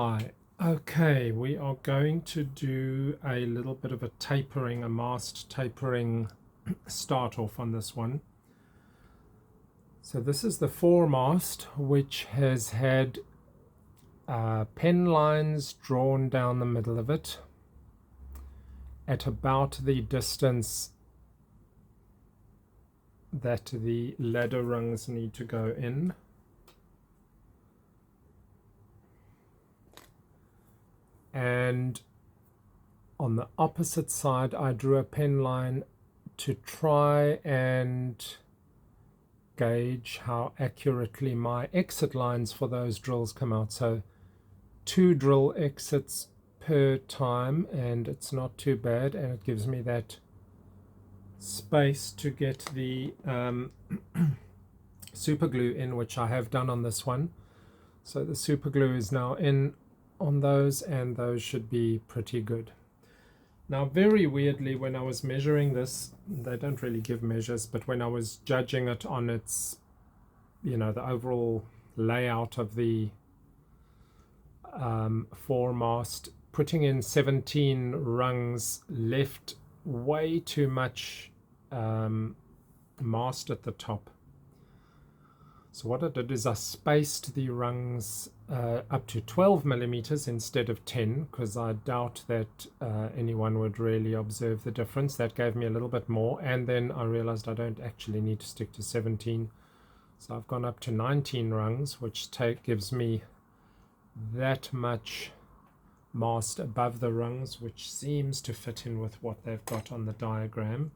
Hi. Okay, we are going to do a little bit of a tapering, a mast tapering start off on this one. So this is the foremast, which has had pen lines drawn down the middle of it at about the distance that the ladder rungs need to go in. And on the opposite side I drew a pen line to try and gauge how accurately my exit lines for those drills come out. So 2 drill exits per time, and it's not too bad, and it gives me that space to get the super glue in, which I have done on this one. So the super glue is now in on those, and those should be pretty good. Now, very weirdly, when I was measuring this, they don't really give measures, but when I was judging it on its, the overall layout of the foremast, putting in 17 rungs left way too much mast at the top. So what I did is I spaced the rungs up to 12 millimeters instead of 10, because I doubt that anyone would really observe the difference. That gave me a little bit more, and then I realized I don't actually need to stick to 17. So I've gone up to 19 rungs, which gives me that much mast above the rungs, which seems to fit in with what they've got on the diagram.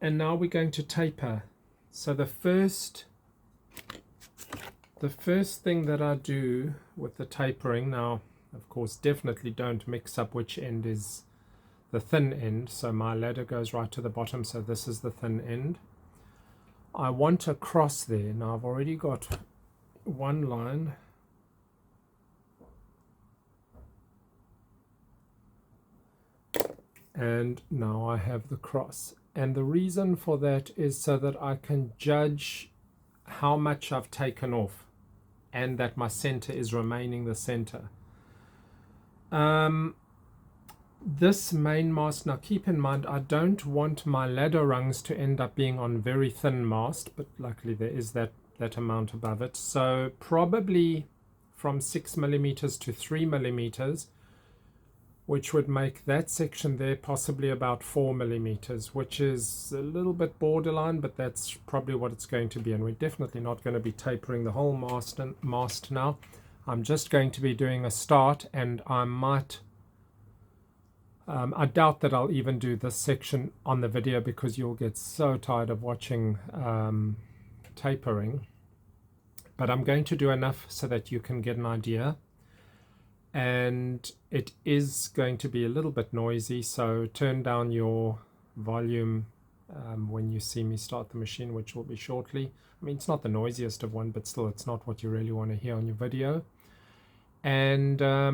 And now we're going to taper. So the first thing that I do with the tapering, now of course definitely don't mix up which end is the thin end. So my ladder goes right to the bottom, so this is the thin end. I want a cross there. Now I've already got one line. And now I have the cross. And the reason for that is so that I can judge how much I've taken off and that my center is remaining the center. This main mast, now keep in mind, I don't want my ladder rungs to end up being on very thin mast, but luckily there is that amount above it. So probably from 6 millimeters to 3 millimeters, which would make that section there possibly about 4 millimeters, which is a little bit borderline, but that's probably what it's going to be. And we're definitely not going to be tapering the whole mast now. I'm just going to be doing a start, and I might, I doubt that I'll even do this section on the video, because you'll get so tired of watching tapering. But I'm going to do enough so that you can get an idea. And it is going to be a little bit noisy, so turn down your volume when you see me start the machine, which will be shortly. I mean, it's not the noisiest of one, but still it's not what you really want to hear on your video. And I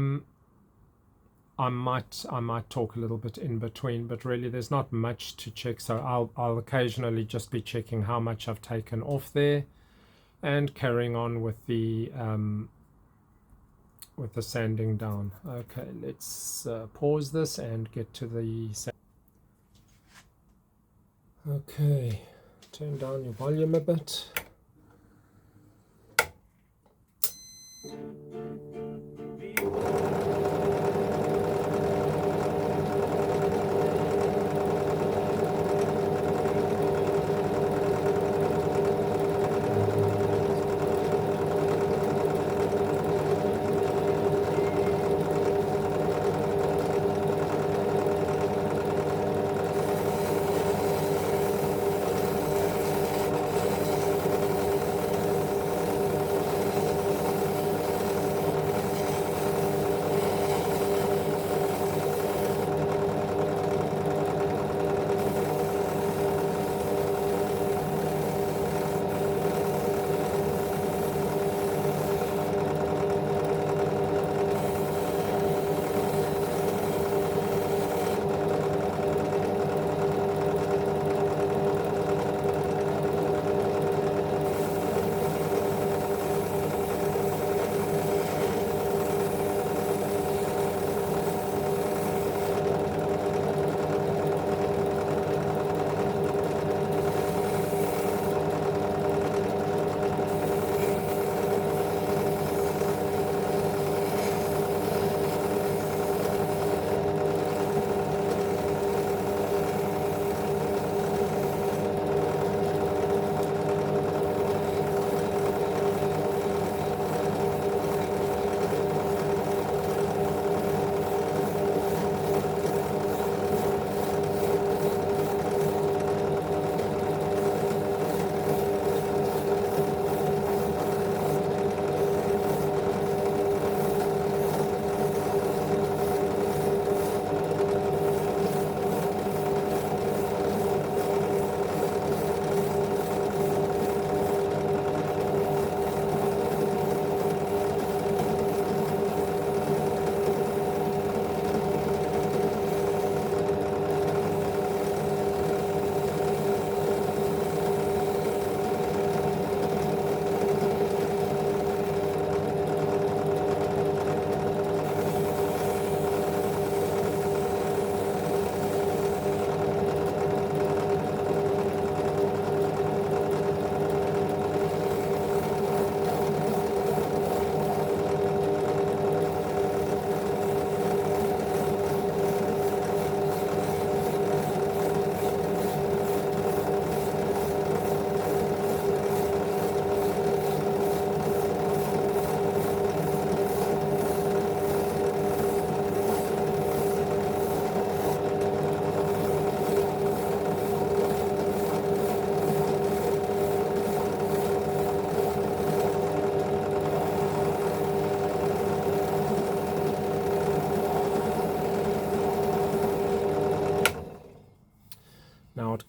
might talk a little bit in between, but really there's not much to check, so I'll occasionally just be checking how much I've taken off there and carrying on with the sanding down. Okay, let's pause this and get to the okay, turn down your volume a bit.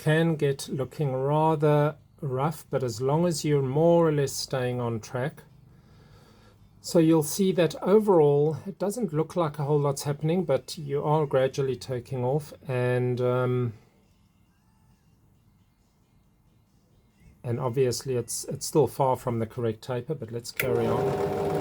can get looking rather rough, but as long as you're more or less staying on track. So you'll see that overall it doesn't look like a whole lot's happening, but you are gradually taking off, and obviously it's still far from the correct taper, but let's carry on.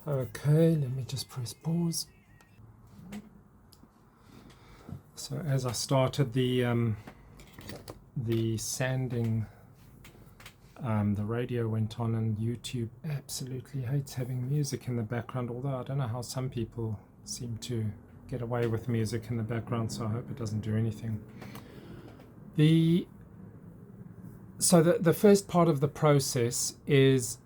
Okay, let me just press pause. So as I started the sanding, the radio went on, and YouTube absolutely hates having music in the background, although I don't know how some people seem to get away with music in the background, so I hope it doesn't do anything. So the first part of the process is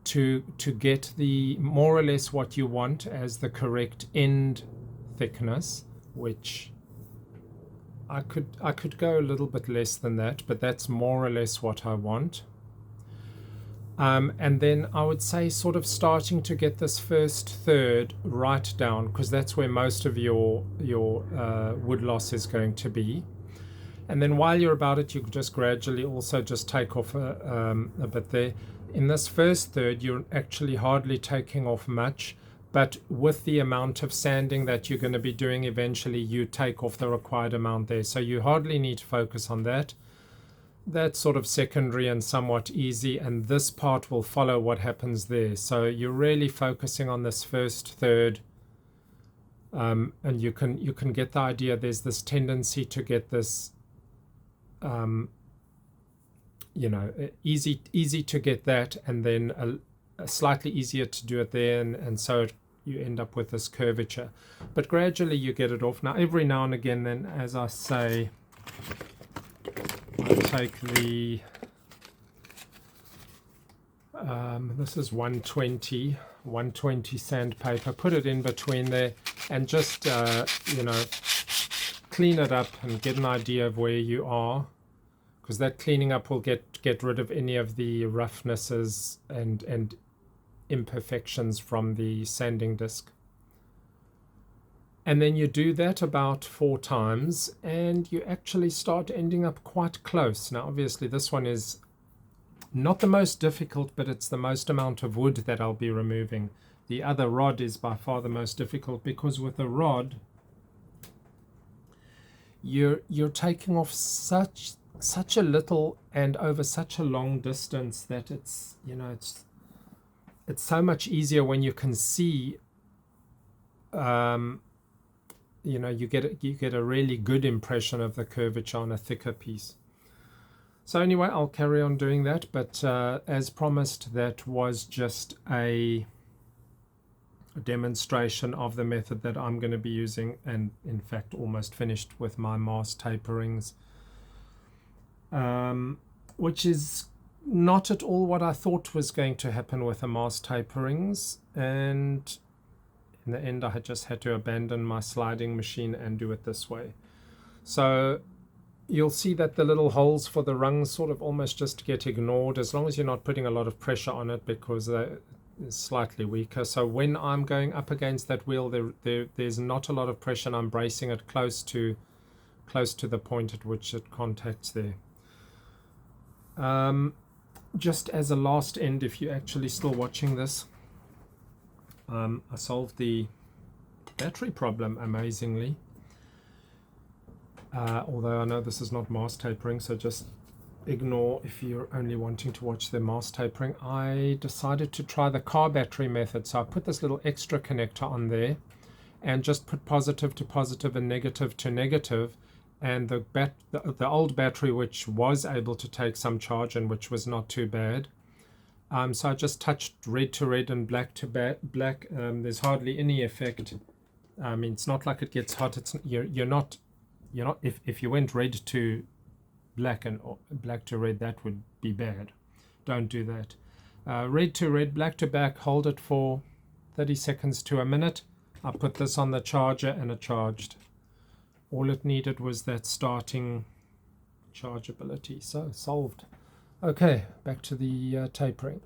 to get the more or less what you want as the correct end thickness, which I could go a little bit less than that, but that's more or less what I want. And then I would say sort of starting to get this first third right down, because that's where most of your wood loss is going to be. And then while you're about it, you can just gradually also just take off a bit there. In this first third, you're actually hardly taking off much, but with the amount of sanding that you're going to be doing, eventually you take off the required amount there. So you hardly need to focus on that. That's sort of secondary and somewhat easy, and this part will follow what happens there. So you're really focusing on this first third, and you can get the idea. There's this tendency to get this easy to get that, and then a slightly easier to do it there, and so you end up with this curvature. But gradually you get it off. Now every now and again, then, as I say, I take the this is 120 sandpaper, put it in between there, and just clean it up and get an idea of where you are, because that cleaning up will get rid of any of the roughnesses and imperfections from the sanding disc. And then you do that about 4 times, and you actually start ending up quite close. Now obviously this one is not the most difficult, but it's the most amount of wood that I'll be removing. The other rod is by far the most difficult, because with a rod you're taking off such a little and over such a long distance that it's so much easier when you can see. You get a really good impression of the curvature on a thicker piece. So anyway, I'll carry on doing that, but as promised, that was just a demonstration of the method that I'm going to be using, and in fact almost finished with my mast taperings, which is not at all what I thought was going to happen with the mast taperings, and in the end I just had to abandon my sliding machine and do it this way. So you'll see that the little holes for the rungs sort of almost just get ignored, as long as you're not putting a lot of pressure on it, because it's slightly weaker. So when I'm going up against that wheel, there's not a lot of pressure, and I'm bracing it close to the point at which it contacts there. Just as a last end, if you're actually still watching this, I solved the battery problem amazingly, although I know this is not mast tapering, so just ignore if you're only wanting to watch the mast tapering. I decided to try the car battery method. So I put this little extra connector on there and just put positive to positive and negative to negative. And the old battery, which was able to take some charge and which was not too bad. So I just touched red to red and black to black. There's hardly any effect. I mean, it's not like it gets hot. You're not. If you went red to black and black to red, that would be bad. Don't do that. Red to red, black to black. Hold it for 30 seconds to a minute. I put this on the charger and it charged. All it needed was that starting chargeability. So solved. Okay, back to the tapering.